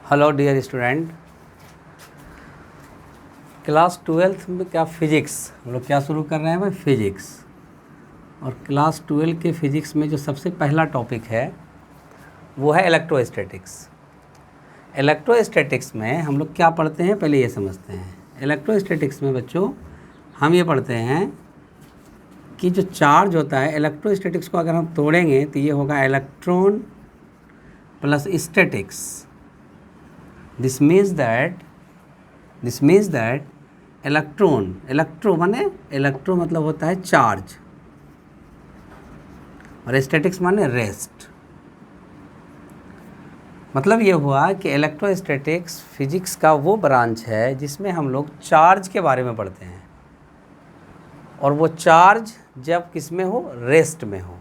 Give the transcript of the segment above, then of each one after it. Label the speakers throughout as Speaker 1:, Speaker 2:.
Speaker 1: Hello dear student, class 12th में क्या physics हम लोग क्या शुरू कर रहे हैं भाई, फिजिक्स। और क्लास 12 के फिजिक्स में जो सबसे पहला टॉपिक है वो है इलेक्ट्रोस्टैटिक्स। इलेक्ट्रोस्टैटिक्स में हम लोग क्या पढ़ते हैं पहले ये समझते हैं। इलेक्ट्रोस्टैटिक्स में बच्चों हम ये पढ़ते हैं कि जो चार्ज होता है, इलेक्ट्रोस्टैटिक्स को अगर हम तोड़ेंगे तो ये होगा electron plus statics. This means that electro मतलब होता है चार्ज, और स्टैटिक्स माने रेस्ट। मतलब ये हुआ कि इलेक्ट्रोस्टैटिक्स फिजिक्स का वो ब्रांच है जिसमें हम लोग चार्ज के बारे में पढ़ते हैं, और वो चार्ज जब किस में हो, रेस्ट में हो।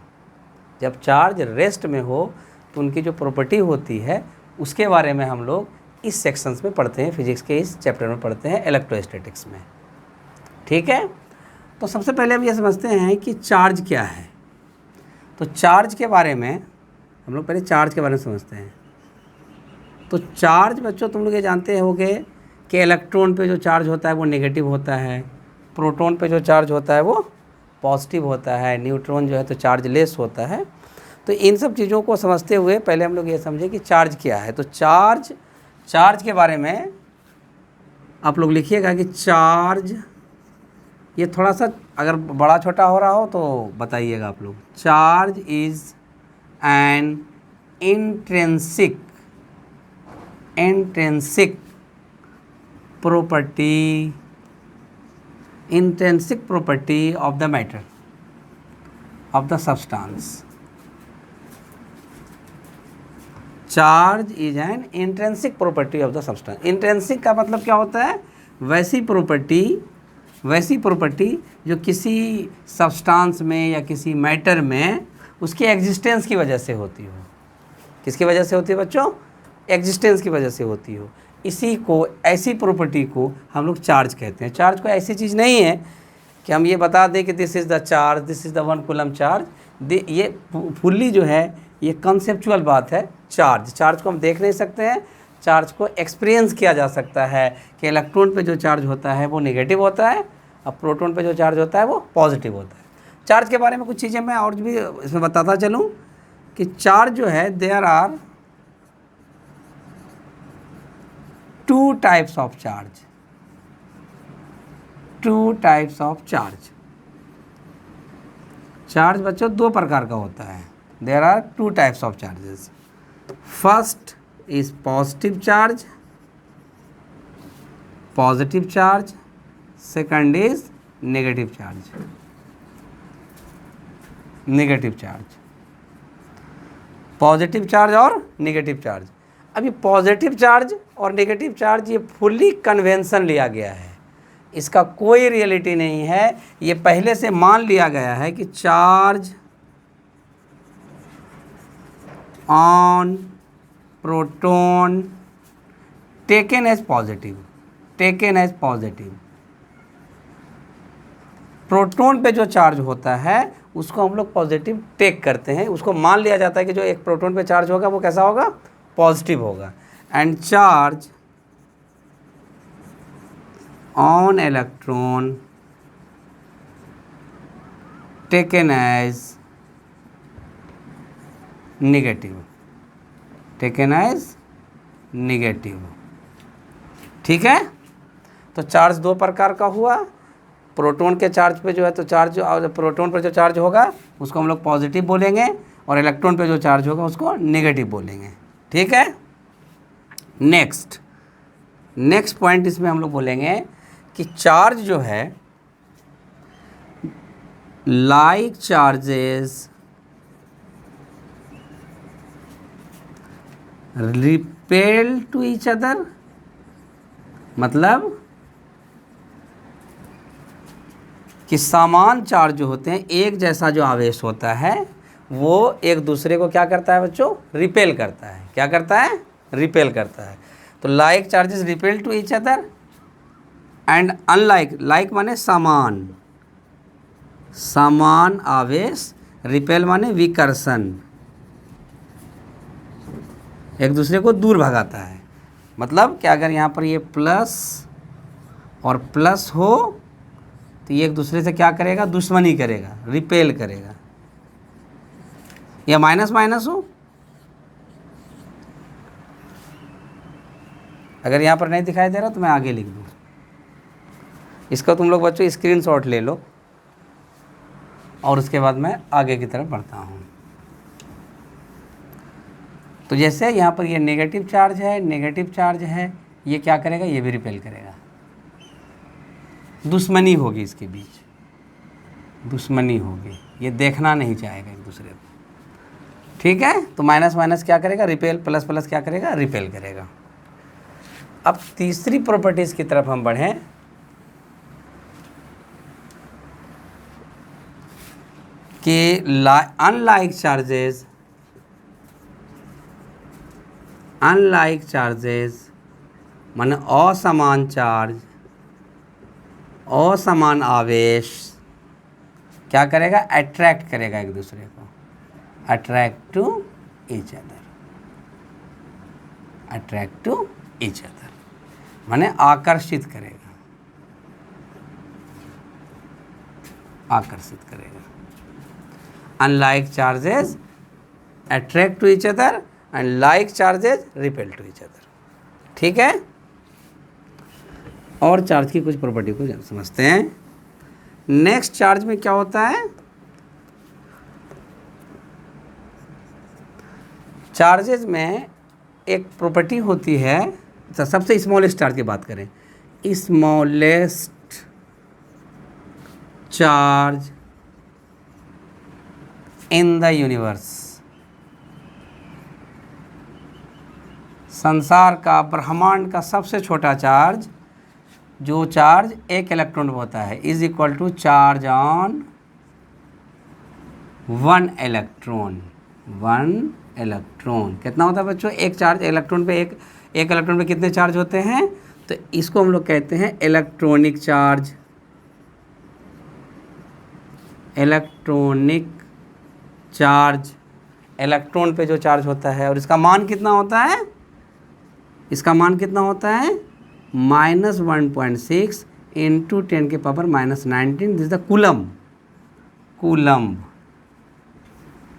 Speaker 1: जब चार्ज रेस्ट में हो तो उनकी जो प्रॉपर्टी होती है उसके बारे में हम लोग इस सेक्शंस में पढ़ते हैं, फिजिक्स के इस चैप्टर में पढ़ते हैं इलेक्ट्रोस्टैटिक्स में। ठीक है, तो सबसे पहले हम ये समझते हैं कि चार्ज क्या है। तो चार्ज के बारे में हम लोग पहले चार्ज के बारे में समझते हैं। तो चार्ज बच्चों तुम लोग ये जानते होंगे कि इलेक्ट्रॉन पे जो चार्ज होता है वो नेगेटिव होता है, प्रोटॉन पे जो चार्ज होता है वो पॉजिटिव होता है, न्यूट्रॉन जो है तो चार्ज लेस होता है। तो इन सब चीज़ों को समझते हुए पहले हम लोग ये समझे कि चार्ज क्या है। तो चार्ज के बारे में आप लोग लिखिएगा कि चार्ज, ये थोड़ा सा अगर बड़ा छोटा हो रहा हो तो बताइएगा आप लोग। Charge is an intrinsic property of the matter, of the substance. Charge is an intrinsic property of the substance. Intrinsic का मतलब क्या होता है, वैसी प्रॉपर्टी जो किसी सब्सटेंस में या किसी मैटर में उसके एग्जिस्टेंस की वजह से होती हो। किसकी वजह से होती है बच्चों, एग्जिस्टेंस की वजह से होती हो। इसी को, ऐसी प्रॉपर्टी को हम लोग चार्ज कहते हैं। चार्ज कोई ऐसी चीज़ नहीं है कि हम ये बता दें कि this is the charge, this is the 1 coulomb charge. ये फुल्ली जो है ये कंसेप्चुअल बात है। चार्ज को हम देख नहीं सकते हैं, चार्ज को एक्सपीरियंस किया जा सकता है कि इलेक्ट्रॉन पे जो चार्ज होता है वो नेगेटिव होता है, और प्रोटॉन पे जो चार्ज होता है वो पॉजिटिव होता है। चार्ज के बारे में कुछ चीज़ें मैं और भी इसमें बताता चलूँ कि चार्ज जो है, there are 2 types of charge. Charge बच्चों 2 प्रकार का होता है। There are 2 types of charges. First is positive charge, second is negative charge. Positive charge और नेगेटिव चार्ज। अभी पॉजिटिव चार्ज और नेगेटिव चार्ज ये फुल्ली कन्वेंशन लिया गया है, इसका कोई रियलिटी नहीं है। ये पहले से मान लिया गया है कि charge on proton taken as positive. Proton पे जो चार्ज होता है उसको हम लोग पॉजिटिव टेक करते हैं। उसको मान लिया जाता है कि जो एक प्रोटॉन पे चार्ज होगा वो कैसा होगा, पॉजिटिव होगा। And charge on electron taken as negative. ठीक है, तो चार्ज 2 प्रकार का हुआ। प्रोटॉन के चार्ज पे जो है तो चार्ज, प्रोटॉन पर जो चार्ज होगा उसको हम लोग पॉजिटिव बोलेंगे, और इलेक्ट्रॉन पे जो चार्ज होगा उसको नेगेटिव बोलेंगे। ठीक है, नेक्स्ट पॉइंट इसमें हम लोग बोलेंगे कि चार्ज जो है, like charges repel to each other. मतलब कि समान चार्ज जो होते हैं, एक जैसा जो आवेश होता है वो एक दूसरे को क्या करता है बच्चों, रिपेल करता है। क्या करता है, रिपेल करता है। तो like charges repel to each other and unlike, like माने समान आवेश, रिपेल माने विकर्षण। एक दूसरे को दूर भगाता है। मतलब कि अगर यहाँ पर ये प्लस और प्लस हो तो ये एक दूसरे से क्या करेगा, दुश्मनी करेगा, रिपेल करेगा। या माइनस माइनस हो, अगर यहाँ पर नहीं दिखाई दे रहा तो मैं आगे लिख दूँ। इसका तुम लोग बच्चों स्क्रीनशॉट ले लो और उसके बाद मैं आगे की तरफ बढ़ता हूँ। तो जैसे यहाँ पर ये नेगेटिव चार्ज है, नेगेटिव चार्ज है, ये क्या करेगा, ये भी रिपेल करेगा। दुश्मनी होगी इसके बीच, दुश्मनी होगी, ये देखना नहीं चाहेगा एक दूसरे को। ठीक है, तो माइनस माइनस क्या करेगा, रिपेल, प्लस प्लस क्या करेगा, रिपेल करेगा। अब तीसरी प्रॉपर्टीज की तरफ हम बढ़ें। कि अनलाइक चार्जेस माने असमान चार्ज, असमान आवेश क्या करेगा, अट्रैक्ट करेगा एक दूसरे को, attract to each other, attract to each other माने आकर्षित करेगा, आकर्षित करेगा। Unlike charges attract to each other and like charges repel to each other. ठीक है, और चार्ज की कुछ प्रॉपर्टी को समझते हैं। नेक्स्ट चार्ज में क्या होता है, चार्जेस में एक प्रॉपर्टी होती है, तो सबसे स्मॉलेस्ट चार्ज की बात करें, smallest charge in the universe, संसार का, ब्रह्मांड का सबसे छोटा चार्ज, जो चार्ज एक इलेक्ट्रॉन होता है, is equal to charge on one electron. One electron कितना होता है बच्चों, एक चार्ज इलेक्ट्रॉन पे, एक इलेक्ट्रॉन पे कितने चार्ज होते हैं, तो इसको हम लोग कहते हैं electronic charge. Electronic charge, electron पे जो चार्ज होता है, और इसका मान कितना होता है, इसका मान कितना होता है, -1.6 इंटू 10 के power -19, this the coulomb. Coulomb,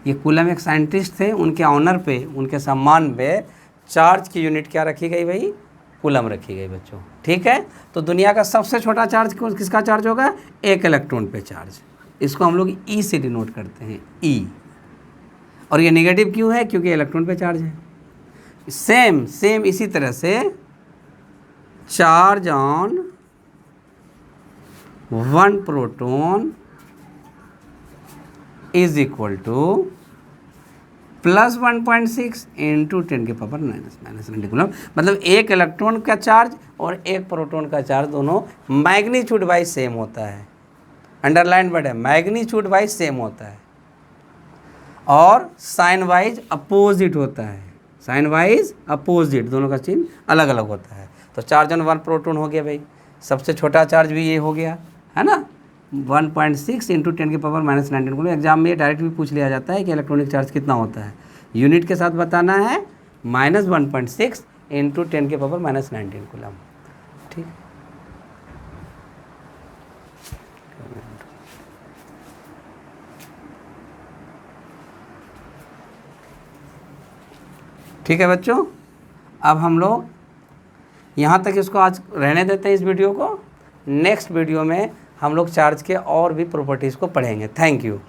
Speaker 1: ये कूलम एक साइंटिस्ट थे, उनके ऑनर पे, उनके सम्मान पे चार्ज की यूनिट क्या रखी गई भाई, कूलम रखी गई बच्चों। ठीक है, तो दुनिया का सबसे छोटा चार्ज किसका चार्ज होगा, एक इलेक्ट्रॉन पे चार्ज। इसको हम लोग ई से डिनोट करते हैं, ई। और ये नेगेटिव क्यों है, क्योंकि इलेक्ट्रॉन पे चार्ज है। सेम इसी तरह से charge on one proton is equal to +1.6 into 10 के पावर -19 कूलम। मतलब एक इलेक्ट्रॉन का चार्ज और एक प्रोटॉन का चार्ज दोनों मैग्नीट्यूड वाइज सेम होता है। अंडरलाइन वर्ड है, मैग्नीट्यूड वाइज सेम होता है, और साइन वाइज अपोजिट होता है। साइन वाइज अपोजिट, दोनों का चिन्ह अलग अलग होता है। तो चार्ज ऑन वन प्रोटॉन हो गया भाई, सबसे छोटा चार्ज भी ये हो गया, है ना, 1.6 इंटू 10 के पावर -19 कूलम। एग्जाम में डायरेक्ट भी पूछ लिया जाता है कि इलेक्ट्रॉनिक चार्ज कितना होता है, यूनिट के साथ बताना है, -1.6 इंटू 10 के पावर -19 कूलम। ठीक, ठीक है बच्चों, अब हम लोग यहाँ तक इसको आज रहने देते हैं इस वीडियो को। नेक्स्ट वीडियो में हम लोग चार्ज के और भी प्रॉपर्टीज़ को पढ़ेंगे। Thank you.